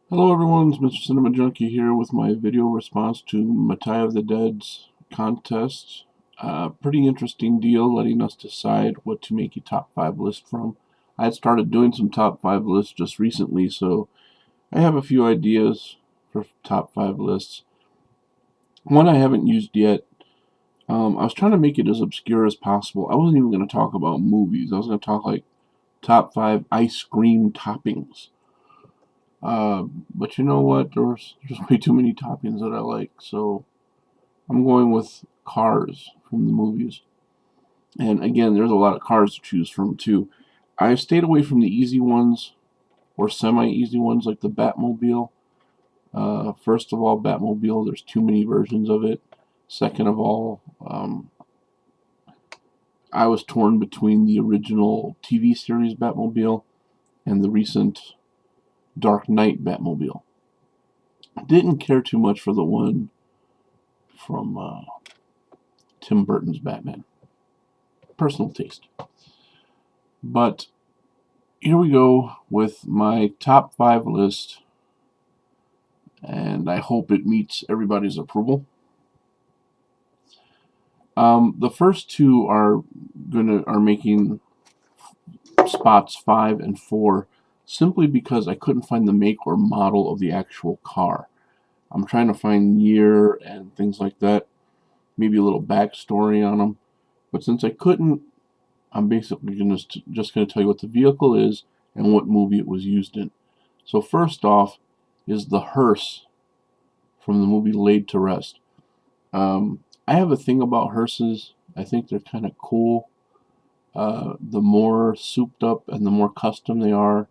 Hello everyone, it's Mr. Cinema Junkie here with my video response to Mattei of the Dead's contest. Pretty interesting deal, letting us decide what to make a top 5 list from. I had started doing some top 5 lists just recently, so I have a few ideas for top 5 lists. One I haven't used yet. I was trying to make it as obscure as possible. I wasn't even going to talk about movies. I was going to talk like top 5 ice cream toppings. But you know what? There's way too many toppings that I like, so I'm going with cars from the movies. And again, there's a lot of cars to choose from too. I've stayed away from the easy ones or semi-easy ones like the Batmobile. First of all, Batmobile, there's too many versions of it. Second of all, I was torn between the original TV series Batmobile and the recent Dark Knight Batmobile. Didn't care too much for the one from Tim Burton's Batman. Personal taste. But here we go with my top 5 list, and I hope it meets everybody's approval. The first two are making spots 5 and 4 simply because I couldn't find the make or model of the actual car. I'm trying to find year and things like that, maybe a little backstory on them. But since I couldn't, I'm basically just going to tell you what the vehicle is and what movie it was used in. So first off is the hearse from the movie Laid to Rest. I have a thing about hearses. I think they're kind of cool. The more souped up and the more custom they are,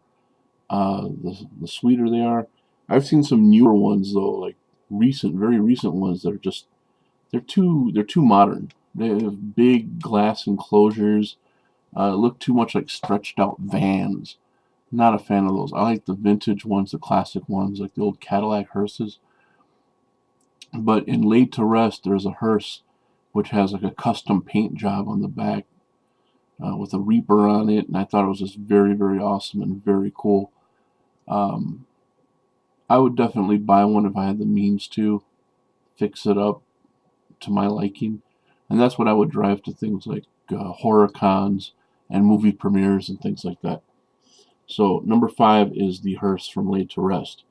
the sweeter they are. I've seen some newer ones though, like very recent ones that are just they're too modern. They have big glass enclosures. Look too much like stretched out vans. Not a fan of those. I like the vintage ones, the classic ones, like the old Cadillac hearses. But in Laid to Rest, there's a hearse which has like a custom paint job on the back with a Reaper on it, and I thought it was just very, very awesome and very cool. Um, I would definitely buy one if I had the means to fix it up to my liking, and that's what I would drive to things like horror cons and movie premieres and things like that. So number 5 is the hearse from Laid to Rest.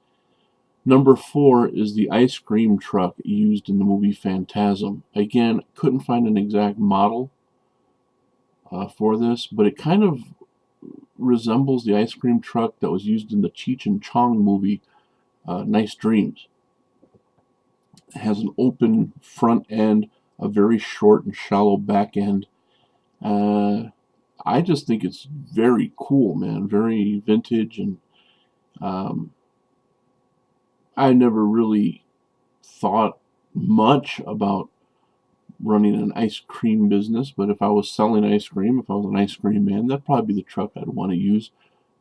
Number 4 is the ice cream truck used in the movie Phantasm. Again, couldn't find an exact model for this, but it kind of resembles the ice cream truck that was used in the Cheech and Chong movie Nice Dreams. It has an open front end, a very short and shallow back end. I just think it's very cool, man. Very vintage, and um, I never really thought much about running an ice cream business, but if I was selling ice cream, if I was an ice cream man, that'd probably be the truck I'd want to use.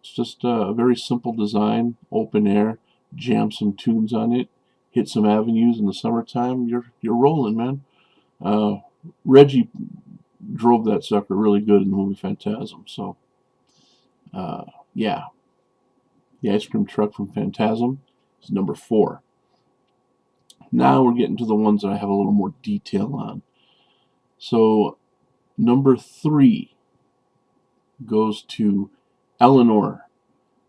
It's just a very simple design, open air, jam some tunes on it, hit some avenues in the summertime. You're rolling, man. Uh, Reggie drove that sucker really good in the movie Phantasm. So, uh, yeah, the ice cream truck from Phantasm is number 4. Now we're getting to the ones that I have a little more detail on. So, number 3 goes to Eleanor.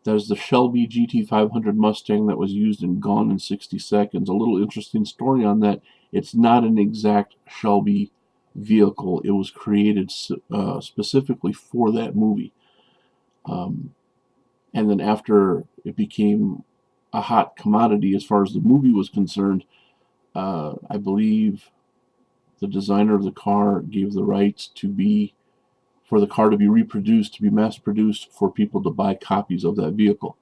That is the Shelby GT500 Mustang that was used in Gone in 60 Seconds. A little interesting story on that. It's not an exact Shelby vehicle. It was created specifically for that movie. And then after it became a hot commodity as far as the movie was concerned, I believe the designer of the car gave the rights for the car to be reproduced, to be mass produced, for people to buy copies of that vehicle.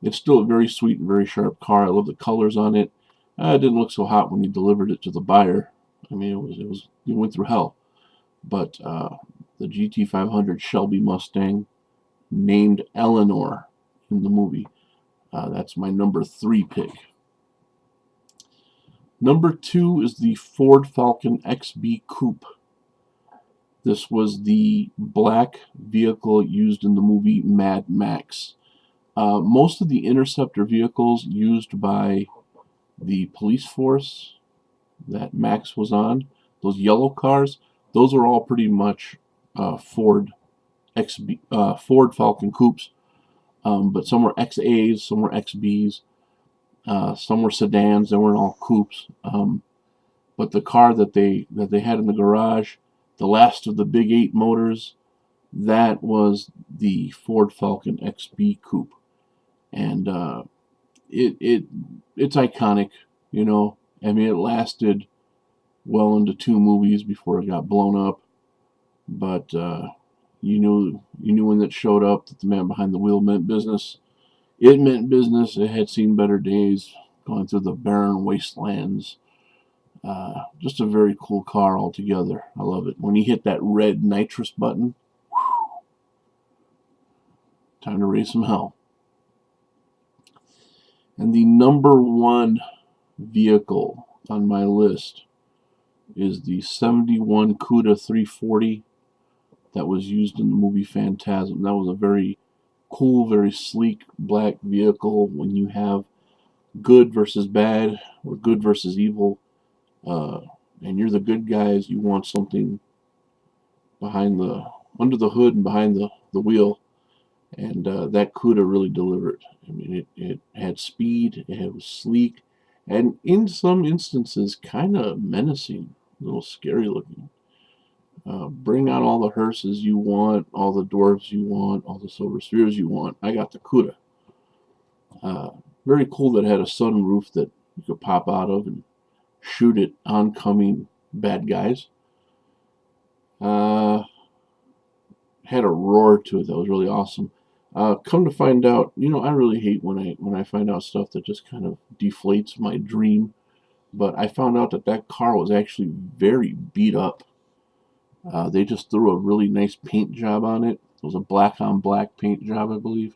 It's still a very sweet and very sharp car. I love the colors on it. It didn't look so hot when he delivered it to the buyer. I mean, it went through hell. But the GT500 Shelby Mustang, named Eleanor in the movie, that's my number 3 pick. Number 2 is the Ford Falcon XB Coupe. This was the black vehicle used in the movie Mad Max. Most of the interceptor vehicles used by the police force that Max was on, those yellow cars, those are all pretty much Ford Ford Falcon coupes. But some were XAs, some were XBs, some were sedans. They weren't all coupes. But the car that they had in the garage, the last of the big 8 motors, that was the Ford Falcon XB coupe, and it's iconic. You know, I mean, it lasted well into 2 movies before it got blown up. But you knew when it showed up that the man behind the wheel meant business. It meant business. It had seen better days, going through the barren wastelands. Just a very cool car altogether. I love it. When he hit that red nitrous button, time to raise some hell. And the number 1 vehicle on my list is the 71 Cuda 340 that was used in the movie Phantasm. That was a very cool, very sleek black vehicle. When you have good versus bad or good versus evil, and you're the good guys, you want something under the hood and behind the wheel, and that Cuda really delivered. I mean, it had speed, it was sleek, and in some instances kind of menacing, a little scary looking. Bring out all the hearses you want, all the dwarves you want, all the silver spheres you want. I got the Cuda. Very cool that it had a sunroof that you could pop out of and shoot at oncoming bad guys. Had a roar to it that was really awesome. Come to find out, I really hate when I find out stuff that just kind of deflates my dream. But I found out that car was actually very beat up. They just threw a really nice paint job on it. It was a black on black paint job, I believe.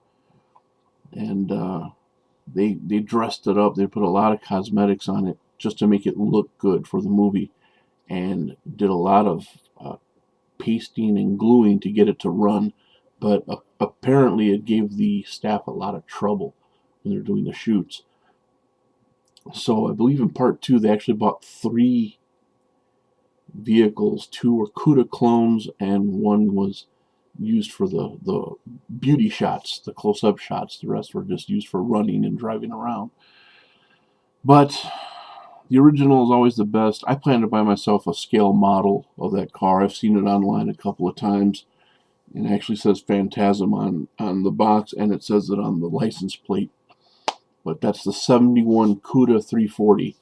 And they dressed it up. They put a lot of cosmetics on it just to make it look good for the movie, and did a lot of pasting and gluing to get it to run. But apparently it gave the staff a lot of trouble when they're doing the shoots. So I believe in part 2 they actually bought 3 vehicles. 2 were Cuda clones, and 1 was used for the beauty shots, the close-up shots. The rest were just used for running and driving around. But the original is always the best. I plan to buy myself a scale model of that car. I've seen it online a couple of times, and it actually says Phantasm on the box, and it says it on the license plate. But that's the 71 Cuda 340,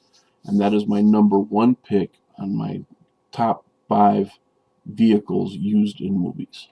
and that is my number 1 pick on my top 5 vehicles used in movies.